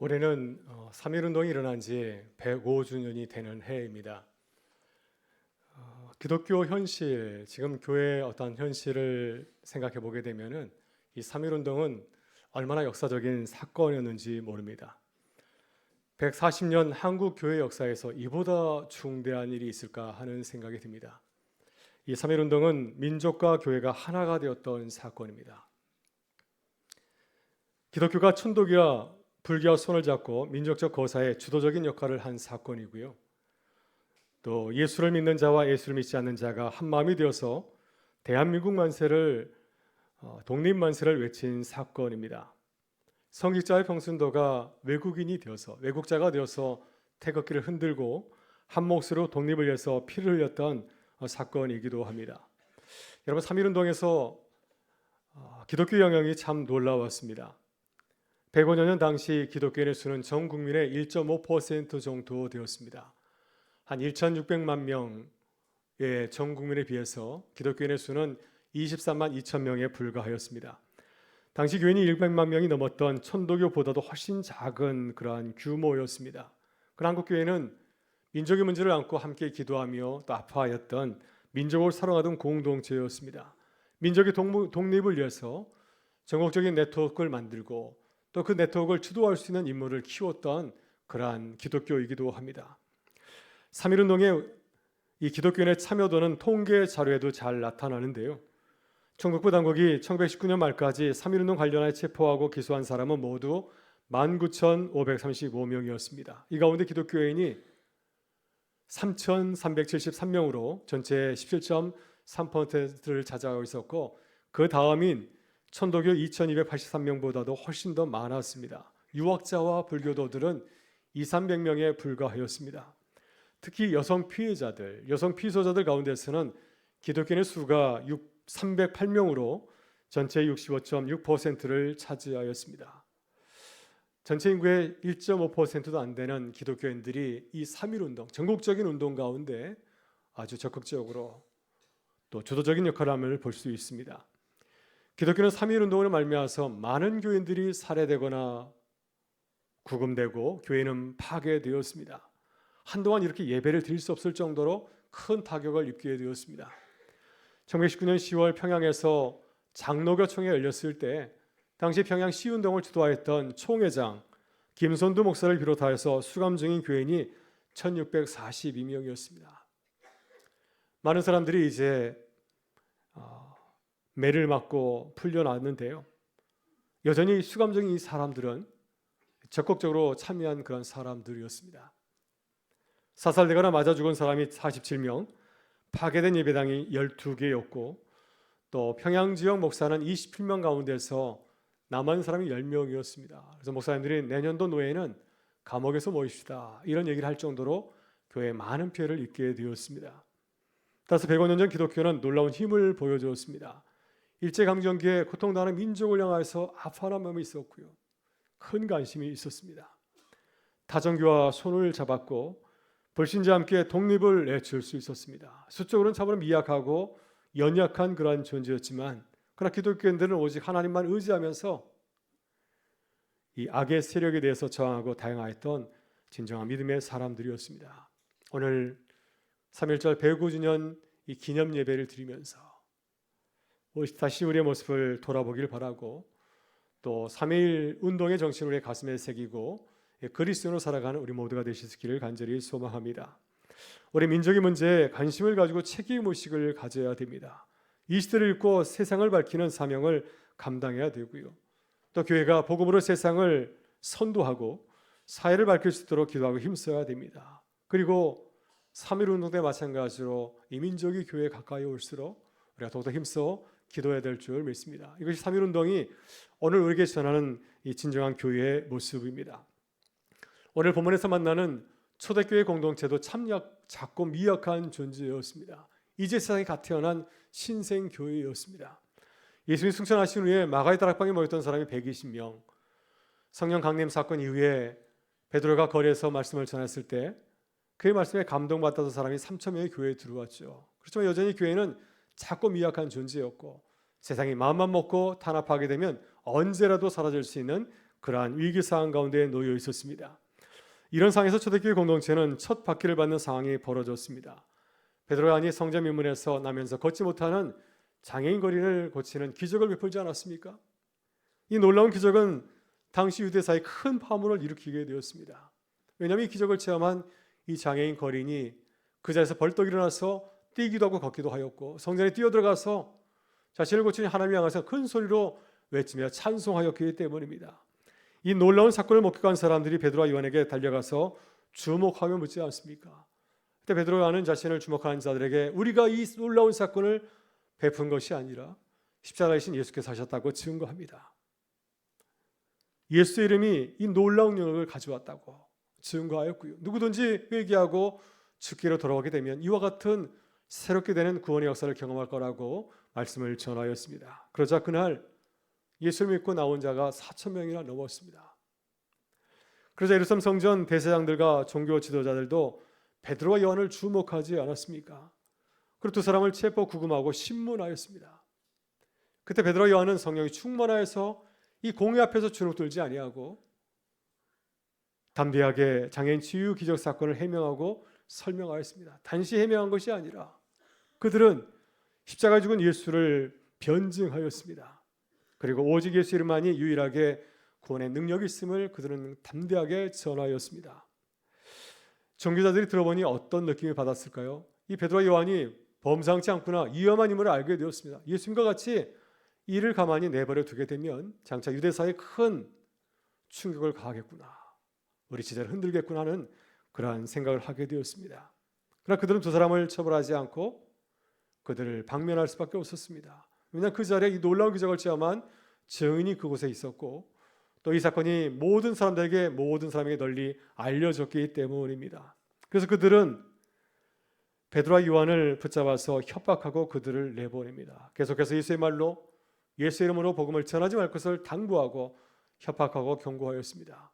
올해는 3.1운동이 일어난 지 105주년이 되는 해입니다. 기독교 현실, 지금 교회의 어떤 현실을 생각해 보게 되면은 이 3.1운동은 얼마나 역사적인 사건이었는지 모릅니다. 140년 한국 교회 역사에서 이보다 중대한 일이 있을까 하는 생각이 듭니다. 이 3.1운동은 민족과 교회가 하나가 되었던 사건입니다. 기독교가 천도교와 불교와 손을 잡고 민족적 거사에 주도적인 역할을 한 사건이고요. 또 예수를 믿는 자와 예수를 믿지 않는 자가 한 마음이 되어서 대한민국 만세를 독립 만세를 외친 사건입니다. 성직자의 평순도가 외국자가 되어서 태극기를 흔들고 한 몫으로 독립을 위해서 피를 흘렸던 사건이기도 합니다. 여러분, 3.1운동에서 기독교 영향이 참 놀라웠습니다. 105년 당시 기독교인의 수는 전 국민의 1.5% 정도 되었습니다. 한 1,600만 명의 전 국민에 비해서 기독교인의 수는 23만 2천 명에 불과하였습니다. 당시 교인이 100만 명이 넘었던 천도교보다도 훨씬 작은 그러한 규모였습니다. 그 한국교회는 민족의 문제를 안고 함께 기도하며 또 아파하였던 민족을 사랑하던 공동체였습니다. 민족의 독립을 위해서 전국적인 네트워크를 만들고 또 그 네트워크를 주도할 수 있는 인물을 키웠던 그러한 기독교이기도 합니다. 3.1운동의 이 기독교인의 참여도는 통계 자료에도 잘 나타나는데요. 청국부 당국이 1919년 말까지 3.1운동 관련하여 체포하고 기소한 사람은 모두 19,535명이었습니다. 이 가운데 기독교인이 3,373명으로 전체 17.3%를 차지하고 있었고, 그 다음인 천도교 2,283명보다도 훨씬 더 많았습니다. 유학자와 불교도들은 200~300명에 불과하였습니다. 특히 여성 피소자들 가운데서는 기독교인의 수가 308명으로 전체 65.6%를 차지하였습니다. 전체 인구의 1.5%도 안 되는 기독교인들이 이 3.1운동, 전국적인 운동 가운데 아주 적극적으로 또 주도적인 역할을 함을 볼 수 있습니다. 기독교는 3.1운동으로 말미암아서 많은 교인들이 살해되거나 구금되고 교회는 파괴되었습니다. 한동안 이렇게 예배를 드릴 수 없을 정도로 큰 타격을 입게 되었습니다. 1919년 10월 평양에서 장로교총회 열렸을 때 당시 평양 시운동을 주도하였던 총회장 김선두 목사를 비롯하여서 수감 중인 교인이 1,642명이었습니다. 많은 사람들이 이제 매를 맞고 풀려났는데요. 여전히 수감 중인 이 사람들은 적극적으로 참여한 그런 사람들이었습니다. 사살되거나 맞아 죽은 사람이 47명, 파괴된 예배당이 12개였고 또 평양 지역 목사는 27명 가운데서 남은 사람이 10명이었습니다. 그래서 목사님들이 내년도 노예는 감옥에서 모입시다, 이런 얘기를 할 정도로 교회에 많은 피해를 입게 되었습니다. 따라서 105년 전 기독교는 놀라운 힘을 보여주었습니다. 일제강점기에 고통당하는 민족을 향해서 아파하는 마음이 있었고요, 큰 관심이 있었습니다. 타종교와 손을 잡았고 불신자와 함께 독립을 내줄 수 있었습니다. 수적으로는 참으로 미약하고 연약한 그러한 존재였지만, 그러나 기독교인들은 오직 하나님만 의지하면서 이 악의 세력에 대해서 저항하고 다양하였던 진정한 믿음의 사람들이었습니다. 오늘 3.1절 105주년 이 기념 예배를 드리면서 다시 우리의 모습을 돌아보길 바라고, 또 3.1 운동의 정신을 우리의 가슴에 새기고 그리스도인으로 살아가는 우리 모두가 되시기를 간절히 소망합니다. 우리 민족의 문제에 관심을 가지고 책임의식을 가져야 됩니다. 이 시대를 읽고 세상을 밝히는 사명을 감당해야 되고요, 또 교회가 복음으로 세상을 선도하고 사회를 밝힐 수 있도록 기도하고 힘써야 됩니다. 그리고 3.1 운동 때 마찬가지로 이 민족이 교회에 가까이 올수록 우리가 더욱더 힘써 기도해야 될 줄 믿습니다. 이것이 3.1 운동이 오늘 우리에게 전하는 이 진정한 교회의 모습입니다. 오늘 본문에서 만나는 초대교회 공동체도 참 작고 미약한 존재였습니다. 이제 세상에 갓 태어난 신생교회였습니다. 예수님이 승천하신 후에 마가의 다락방에 모였던 사람이 120명, 성령 강림 사건 이후에 베드로가 거리에서 말씀을 전했을 때 그의 말씀에 감동받았던 사람이 3,000명의 교회에 들어왔죠. 그렇지만 여전히 교회는 작고 미약한 존재였고 세상이 마음만 먹고 탄압하게 되면 언제라도 사라질 수 있는 그러한 위기 상황 가운데 놓여 있었습니다. 이런 상황에서 초대교회 공동체는 첫 바퀴를 받는 상황이 벌어졌습니다. 베드로가 아니 성전 미문에서 나면서 걷지 못하는 장애인 거리를 고치는 기적을 베풀지 않았습니까? 이 놀라운 기적은 당시 유대사에 큰 파문을 일으키게 되었습니다. 왜냐하면 이 기적을 체험한 이 장애인 거린이 그 자리에서 벌떡 일어나서 뛰기도 하고 걷기도 하였고 성전에 뛰어들어가서 자신을 고친 하나님을 향해서 큰 소리로 외치며 찬송하였기 때문입니다. 이 놀라운 사건을 목격한 사람들이 베드로와 요한에게 달려가서 주목하며 묻지 않습니까? 그때 베드로 요한은 자신을 주목하는 자들에게 우리가 이 놀라운 사건을 베푼 것이 아니라 십자가이신 예수께서 하셨다고 증거합니다. 예수의 이름이 이 놀라운 영역을 가져왔다고 증거하였고요. 누구든지 회개하고 죽기로 돌아오게 되면 이와 같은 새롭게 되는 구원의 역사를 경험할 거라고 말씀을 전하였습니다. 그러자 그날 예수를 믿고 나온 자가 4,000명이나 넘었습니다. 그러자 예루살렘 성전 대제사장들과 종교 지도자들도 베드로와 요한을 주목하지 않았습니까? 그리고 두 사람을 체포 구금하고 신문하였습니다. 그때 베드로와 요한은 성령이 충만하여서 이 공회 앞에서 주눅들지 아니하고 담대하게 장애인 치유 기적 사건을 해명하고 설명하였습니다. 단지 해명한 것이 아니라 그들은 십자가에 죽은 예수를 변증하였습니다. 그리고 오직 예수 이름만이 유일하게 구원의 능력이 있음을 그들은 담대하게 전하였습니다. 종교자들이 들어보니 어떤 느낌을 받았을까요? 이 베드로와 요한이 범상치 않구나, 위험한 인물을 알게 되었습니다. 예수님과 같이 이를 가만히 내버려 두게 되면 장차 유대사에 큰 충격을 가하겠구나, 우리 지대를 흔들겠구나 하는 그러한 생각을 하게 되었습니다. 그러나 그들은 두 사람을 처벌하지 않고 그들을 방면할 수밖에 없었습니다. 왜냐하면 그 자리에 이 놀라운 기적을 체험한 증인이 그곳에 있었고 또 이 사건이 모든 사람에게 널리 알려졌기 때문입니다. 그래서 그들은 베드로와 요한을 붙잡아서 협박하고 그들을 내보냅니다. 계속해서 예수의 말로 예수의 이름으로 복음을 전하지 말 것을 당부하고 협박하고 경고하였습니다.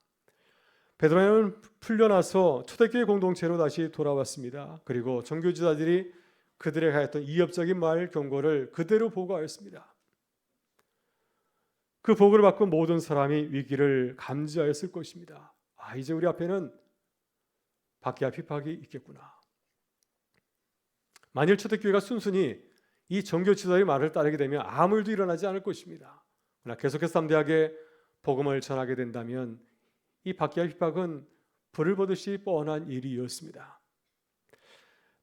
베드로는 풀려나서 초대교회 공동체로 다시 돌아왔습니다. 그리고 종교지도자들이 그들에게 하였던 이협적인 말 경고를 그대로 보고하였습니다. 그 보고를 받고 모든 사람이 위기를 감지하였을 것입니다. 이제 우리 앞에는 박해와 핍박이 있겠구나. 만일 초대교회가 순순히 이 종교지도자의 말을 따르게 되면 아무 일도 일어나지 않을 것입니다. 그러나 계속해서 담대하게 복음을 전하게 된다면 이 박해와 핍박은 불을 보듯이 뻔한 일이었습니다.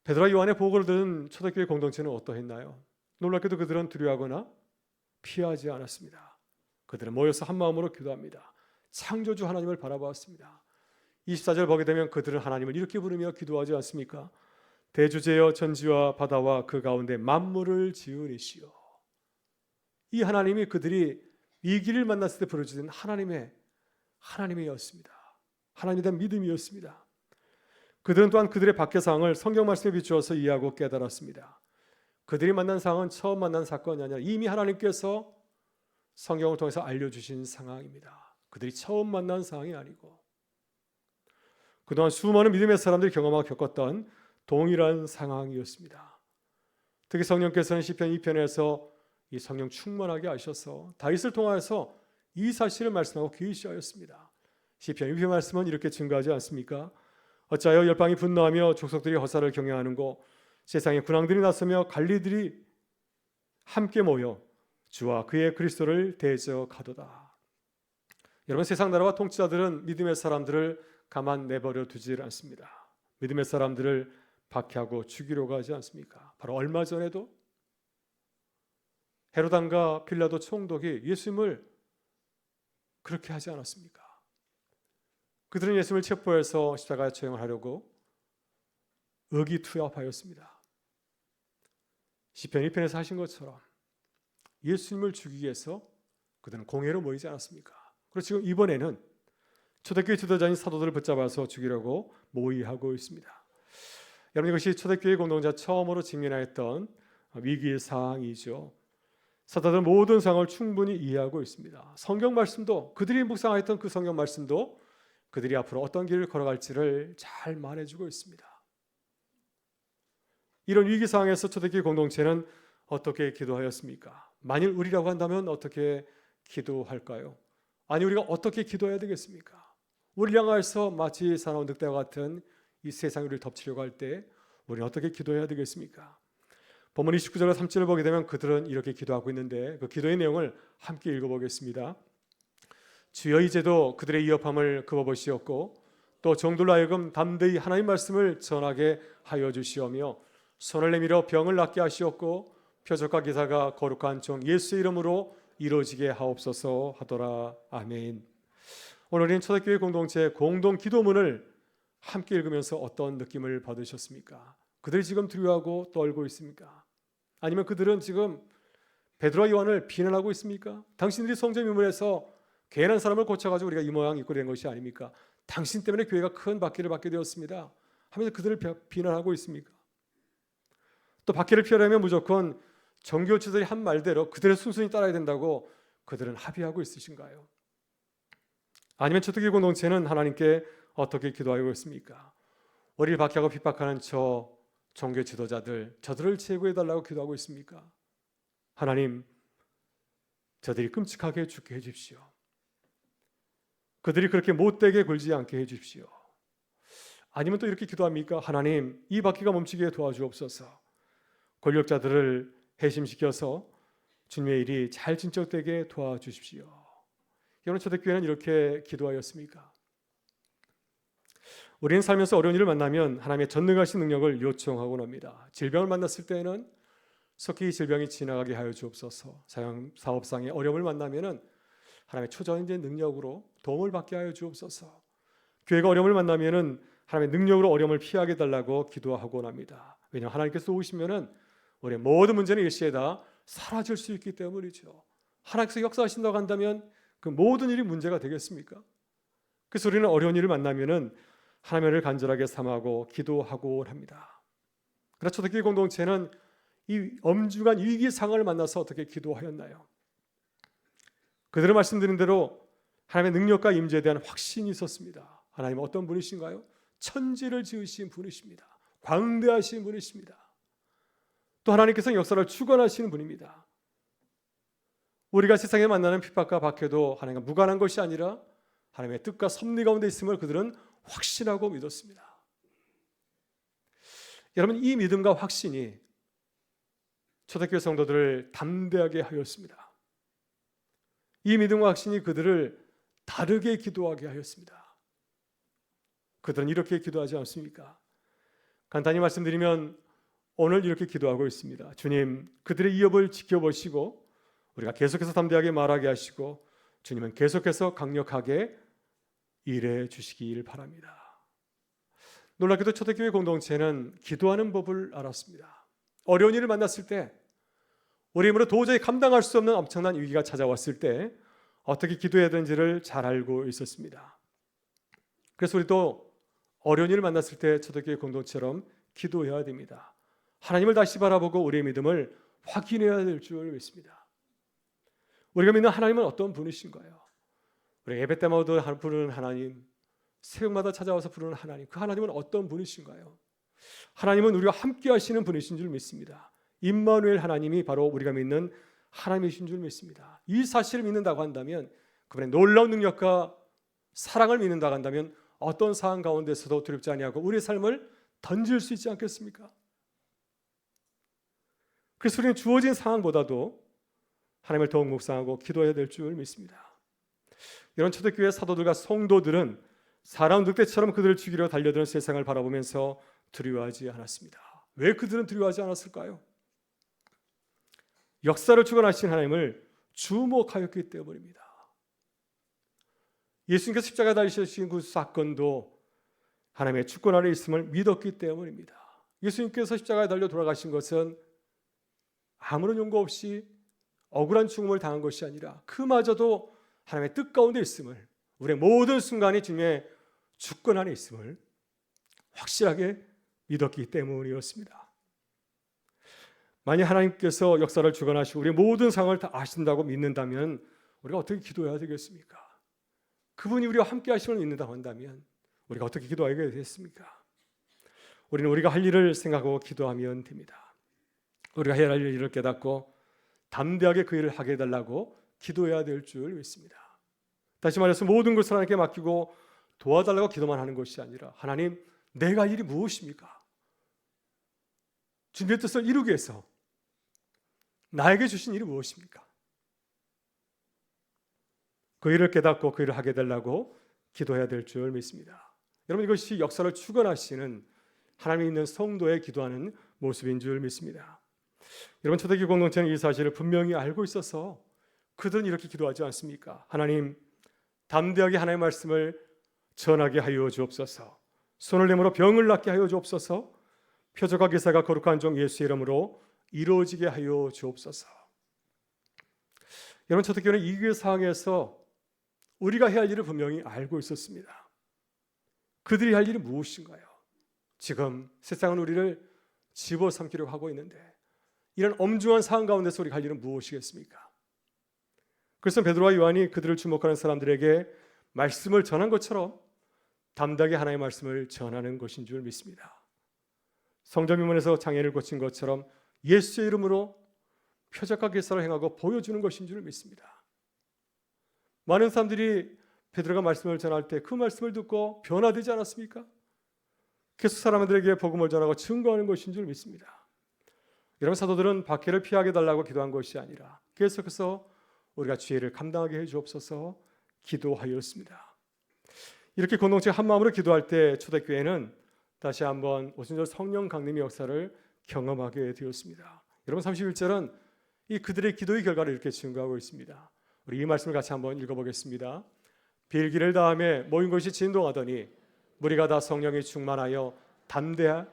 베드로와 요한의 보고를 들은 초대교회 공동체는 어떠했나요? 놀랍게도 그들은 두려워하거나 피하지 않았습니다. 그들은 모여서 한 마음으로 기도합니다. 창조주 하나님을 바라보았습니다. 24절 보게 되면 그들은 하나님을 이렇게 부르며 기도하지 않습니까? 대주제여 전지와 바다와 그 가운데 만물을 지으시오. 이 하나님이 그들이 위기를 만났을 때 부르짖은 하나님이었습니다. 하나님에 대한 믿음이었습니다. 그들은 또한 그들의 박해 상황을 성경 말씀에 비추어서 이해하고 깨달았습니다. 그들이 만난 상황은 처음 만난 사건이 아니라 이미 하나님께서 성경을 통해서 알려주신 상황입니다. 그들이 처음 만난 상황이 아니고 그동안 수많은 믿음의 사람들이 경험하고 겪었던 동일한 상황이었습니다. 특히 성령께서는 시편 2편에서 이 성령 충만하게 하셔서 다윗을 통하여서 이 사실을 말씀하고 계시하였습니다. 시편 2편 말씀은 이렇게 증거하지 않습니까? 어찌하여 열방이 분노하며 족속들이 허사를 경영하는고 세상에 군왕들이 나서며 관리들이 함께 모여 주와 그의 그리스도를 대적하도다. 여러분, 세상 나라와 통치자들은 믿음의 사람들을 가만 내버려 두지 않습니다. 믿음의 사람들을 박해하고 죽이려고 하지 않습니까? 바로 얼마 전에도 헤로당과 빌라도 총독이 예수님을 그렇게 하지 않았습니까? 그들은 예수님을 체포해서 십자가에 처형을 하려고 의기투합하였습니다. 시편 1편에서 하신 것처럼 예수님을 죽이기 위해서 그들은 공회로 모이지 않았습니까? 그리고 지금 이번에는 초대교회 지도자인 사도들을 붙잡아서 죽이려고 모의하고 있습니다. 여러분, 이것이 초대교회 공동자 처음으로 직면하였던 위기의 상황이죠. 사도들은 모든 상황을 충분히 이해하고 있습니다. 성경 말씀도, 그들이 묵상하였던 그 성경 말씀도 그들이 앞으로 어떤 길을 걸어갈지를 잘 말해주고 있습니다. 이런 위기 상황에서 초대교회 공동체는 어떻게 기도하였습니까? 만일 우리라고 한다면 어떻게 기도할까요? 아니 우리가 어떻게 기도해야 되겠습니까? 우리를 향하여서 마치 사나운 늑대와 같은 이 세상이 우리를 덮치려고 할 때 우리는 어떻게 기도해야 되겠습니까? 본문 29절과 30절을 보게 되면 그들은 이렇게 기도하고 있는데 그 기도의 내용을 함께 읽어보겠습니다. 주여 이제도 그들의 위협함을 그어보시옵고 또 종들로 하여금 담대히 하나님 말씀을 전하게 하여 주시오며 손을 내밀어 병을 낫게 하시옵고 표적과 기사가 거룩한 종 예수의 이름으로 이루어지게 하옵소서 하더라. 아멘. 오늘 우리는 초대교회 공동체 공동 기도문을 함께 읽으면서 어떤 느낌을 받으셨습니까? 그들이 지금 두려워하고 떨고 있습니까? 아니면 그들은 지금 베드로와 요한을 비난하고 있습니까? 당신들이 성전 유문에서 괜한 사람을 고쳐가지고 우리가 이 모양 입고 된 것이 아닙니까? 당신 때문에 교회가 큰 박해를 받게 되었습니다 하면서 그들을 비난하고 있습니까? 또 박해를 피하려면 무조건 정교주들이 한 말대로 그들의 순순히 따라야 된다고 그들은 합의하고 있으신가요? 아니면 초대교회 공동체는 하나님께 어떻게 기도하고 있습니까? 우리를 박해하고 핍박하는 저 종교 지도자들, 저들을 제거해달라고 기도하고 있습니까? 하나님, 저들이 끔찍하게 죽게 해주십시오. 그들이 그렇게 못되게 굴지 않게 해주십시오. 아니면 또 이렇게 기도합니까? 하나님, 이 박해가 멈추게 도와주옵소서. 권력자들을 해심시켜서 주님의 일이 잘 진척되게 도와주십시오. 여러분, 초대교회는 이렇게 기도하였습니까? 우리는 살면서 어려운 일을 만나면 하나님의 전능하신 능력을 요청하곤 합니다. 질병을 만났을 때에는 속히 질병이 지나가게 하여 주옵소서. 사업상의 어려움을 만나면 하나님의 초자연적인 능력으로 도움을 받게 하여 주옵소서. 교회가 어려움을 만나면 하나님의 능력으로 어려움을 피하게 달라고 기도하곤 합니다. 왜냐하면 하나님께서 오시면 우리의 모든 문제는 일시에다 사라질 수 있기 때문이죠. 하나님께서 역사하신다고 한다면 그 모든 일이 문제가 되겠습니까? 그래서 우리는 어려운 일을 만나면 하나님을 간절하게 삼하고 기도하고 합니다. 그러나 초대교회 공동체는 이 엄중한 위기 상황을 만나서 어떻게 기도하였나요? 그들은 말씀드린 대로 하나님의 능력과 임재에 대한 확신이 있었습니다. 하나님은 어떤 분이신가요? 천지를 지으신 분이십니다. 광대하신 분이십니다. 또 하나님께서는 역사를 주관하시는 분입니다. 우리가 세상에 만나는 핍박과 박해도 하나님과 무관한 것이 아니라 하나님의 뜻과 섭리 가운데 있음을 그들은 확신하고 믿었습니다. 여러분, 이 믿음과 확신이 초대교회 성도들을 담대하게 하였습니다. 이 믿음과 확신이 그들을 다르게 기도하게 하였습니다. 그들은 이렇게 기도하지 않습니까? 간단히 말씀드리면 오늘 이렇게 기도하고 있습니다. 주님, 그들의 위협을 지켜보시고 우리가 계속해서 담대하게 말하게 하시고 주님은 계속해서 강력하게 일해 주시길 바랍니다. 놀랍게도 초대교회 공동체는 기도하는 법을 알았습니다. 어려운 일을 만났을 때 우리 힘으로 도저히 감당할 수 없는 엄청난 위기가 찾아왔을 때 어떻게 기도해야 되는지를 잘 알고 있었습니다. 그래서 우리도 어려운 일을 만났을 때 초대교회 공동체처럼 기도해야 됩니다. 하나님을 다시 바라보고 우리의 믿음을 확인해야 될 줄 믿습니다. 우리가 믿는 하나님은 어떤 분이신가요? 우리 예배 때마다 부르는 하나님, 새벽마다 찾아와서 부르는 하나님, 그 하나님은 어떤 분이신가요? 하나님은 우리와 함께 하시는 분이신 줄 믿습니다. 임마누엘 하나님이 바로 우리가 믿는 하나님이신 줄 믿습니다. 이 사실을 믿는다고 한다면 그분의 놀라운 능력과 사랑을 믿는다고 한다면 어떤 상황 가운데서도 두렵지 아니하고 우리의 삶을 던질 수 있지 않겠습니까? 그래서 우리는 주어진 상황보다도 하나님을 더욱 묵상하고 기도해야 될 줄 믿습니다. 이런 초대교회 사도들과 성도들은 사나운 늑대처럼 그들을 죽이려 달려드는 세상을 바라보면서 두려워하지 않았습니다. 왜 그들은 두려워하지 않았을까요? 역사를 주관하신 하나님을 주목하였기 때문입니다. 예수님께서 십자가에 달리신 그 사건도 하나님의 주권 아래 있음을 믿었기 때문입니다. 예수님께서 십자가에 달려 돌아가신 것은 아무런 용거 없이 억울한 죽음을 당한 것이 아니라 그마저도 하나님의 뜻 가운데 있음을, 우리의 모든 순간이 주님의 주권 안에 있음을 확실하게 믿었기 때문이었습니다. 만약 하나님께서 역사를 주관하시고 우리의 모든 상황을 다 아신다고 믿는다면 우리가 어떻게 기도해야 되겠습니까? 그분이 우리와 함께 하심을 믿는다고 한다면 우리가 어떻게 기도해야 되겠습니까? 우리는 우리가 할 일을 생각하고 기도하면 됩니다. 우리가 해야 할 일을 깨닫고 담대하게 그 일을 하게 해달라고 기도해야 될 줄 믿습니다. 다시 말해서 모든 것을 하나님께 맡기고 도와달라고 기도만 하는 것이 아니라 하나님, 내가 할 일이 무엇입니까? 주님의 뜻을 이루기 위해서 나에게 주신 일이 무엇입니까? 그 일을 깨닫고 그 일을 하게 되려고 기도해야 될 줄 믿습니다. 여러분, 이것이 역사를 주관하시는 하나님이 있는 성도의 기도하는 모습인 줄 믿습니다. 여러분, 초대교회 공동체는 이 사실을 분명히 알고 있어서 그들은 이렇게 기도하지 않습니까? 하나님, 담대하게 하나님의 말씀을 전하게 하여 주옵소서. 손을 내밀어 병을 낫게 하여 주옵소서. 표적과 기사가 거룩한 종 예수의 이름으로 이루어지게 하여 주옵소서. 여러분, 초대교회는 이 위기의 상황에서 우리가 해야 할 일을 분명히 알고 있었습니다. 그들이 할 일이 무엇인가요? 지금 세상은 우리를 집어삼키려고 하고 있는데 이런 엄중한 상황 가운데서 우리가 할 일은 무엇이겠습니까? 그래서 베드로와 요한이 그들을 주목하는 사람들에게 말씀을 전한 것처럼 담대하게 하나님의 말씀을 전하는 것인 줄 믿습니다. 성전미문에서 장애를 고친 것처럼 예수의 이름으로 표적과 기사를 행하고 보여주는 것인 줄 믿습니다. 많은 사람들이 베드로가 말씀을 전할 때 그 말씀을 듣고 변화되지 않았습니까? 계속 사람들에게 복음을 전하고 증거하는 것인 줄 믿습니다. 여러분, 사도들은 박해를 피하게 달라고 기도한 것이 아니라 계속해서 우리가 죄를 감당하게 해 주옵소서 기도하였습니다. 이렇게 공동체 한 마음으로 기도할 때 초대교회는 다시 한번 오순절 성령 강림의 역사를 경험하게 되었습니다. 여러분, 31절은 이 그들의 기도의 결과를 이렇게 증거하고 있습니다. 우리 이 말씀을 같이 한번 읽어보겠습니다. 빌기를 다음에 모인 것이 진동하더니 무리가 다 성령에 충만하여 담대한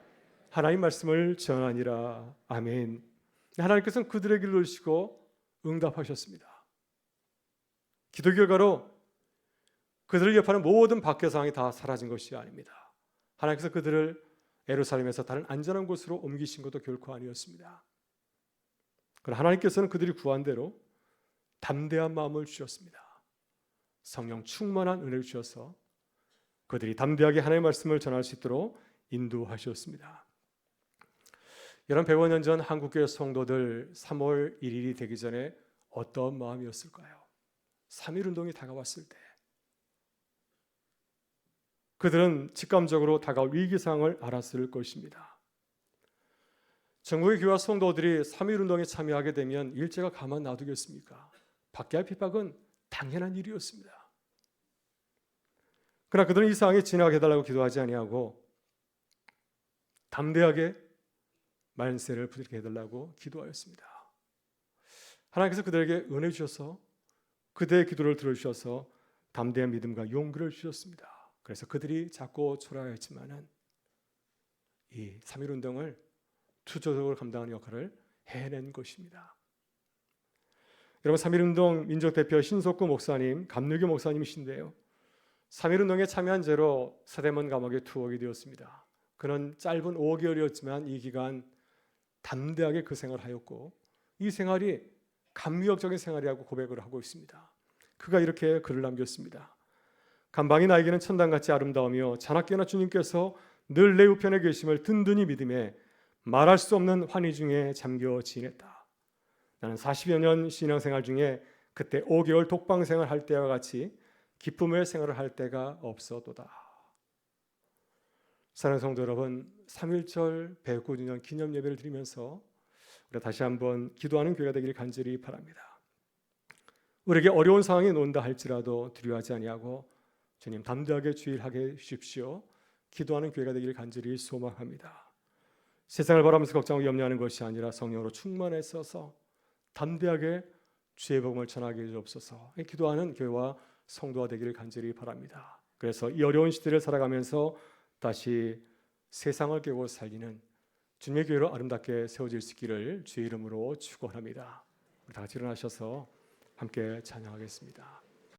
하나님 말씀을 전하니라. 아멘. 하나님께서는 그들의 길을 누르시고 응답하셨습니다. 기도 결과로 그들을 여파하는 모든 박해 상황이 다 사라진 것이 아닙니다. 하나님께서 그들을 예루살렘에서 다른 안전한 곳으로 옮기신 것도 결코 아니었습니다. 그러나 하나님께서는 그들이 구한 대로 담대한 마음을 주셨습니다. 성령 충만한 은혜를 주셔서 그들이 담대하게 하나님의 말씀을 전할 수 있도록 인도하셨습니다. 여러분, 100여 년 전 한국교회 성도들 3월 1일이 되기 전에 어떤 마음이었을까요? 3.1운동이 다가왔을 때 그들은 직감적으로 다가올 위기상을 알았을 것입니다. 전국의 교회와 성도들이 3.1운동에 참여하게 되면 일제가 가만 놔두겠습니까? 박해와 핍박은 당연한 일이었습니다. 그러나 그들은 이 상황에 지나가게 해달라고 기도하지 아니하고 담대하게 만세를 부들게 해달라고 기도하였습니다. 하나님께서 그들에게 은혜 주셔서 그들의 기도를 들어주셔서 담대한 믿음과 용기를 주셨습니다. 그래서 그들이 작고 초라했지만은 이 3.1운동을 투조적으로 감당하는 역할을 해낸 것입니다. 여러분, 3.1운동 민족대표 신석구 목사님, 감리교 목사님이신데요. 3.1운동에 참여한 죄로 서대문 감옥에 투옥이 되었습니다. 그는 짧은 5개월이었지만 이 기간 담대하게 그 생활을 하였고 이 생활이 감미역적인 생활이라고 고백을 하고 있습니다. 그가 이렇게 글을 남겼습니다. 감방이 나에게는 천당같이 아름다우며 자나깨나 주님께서 늘 내 우편에 계심을 든든히 믿음에 말할 수 없는 환희 중에 잠겨 지냈다. 나는 40여 년 신앙생활 중에 그때 5개월 독방생활 할 때와 같이 기쁨의 생활을 할 때가 없어도다. 사랑하는 성도 여러분, 3.1절 109주년 기념 예배를 드리면서 우리가 다시 한번 기도하는 교회가 되기를 간절히 바랍니다. 우리에게 어려운 상황이 온다 할지라도 두려워하지 아니하고 주님 담대하게 주일하게 주십시오. 기도하는 교회가 되기를 간절히 소망합니다. 세상을 바라면서 걱정하고 염려하는 것이 아니라 성령으로 충만해서서 담대하게 주의 복음을 전하게 해주옵소서. 기도하는 교회와 성도가 되기를 간절히 바랍니다. 그래서 이 어려운 시대를 살아가면서 다시 세상을 깨고 살리는 주님의 교회로 아름답게 세워질 수 있기를 주의 이름으로 축원합니다. 우리 다 같이 일어나셔서 함께 찬양하겠습니다.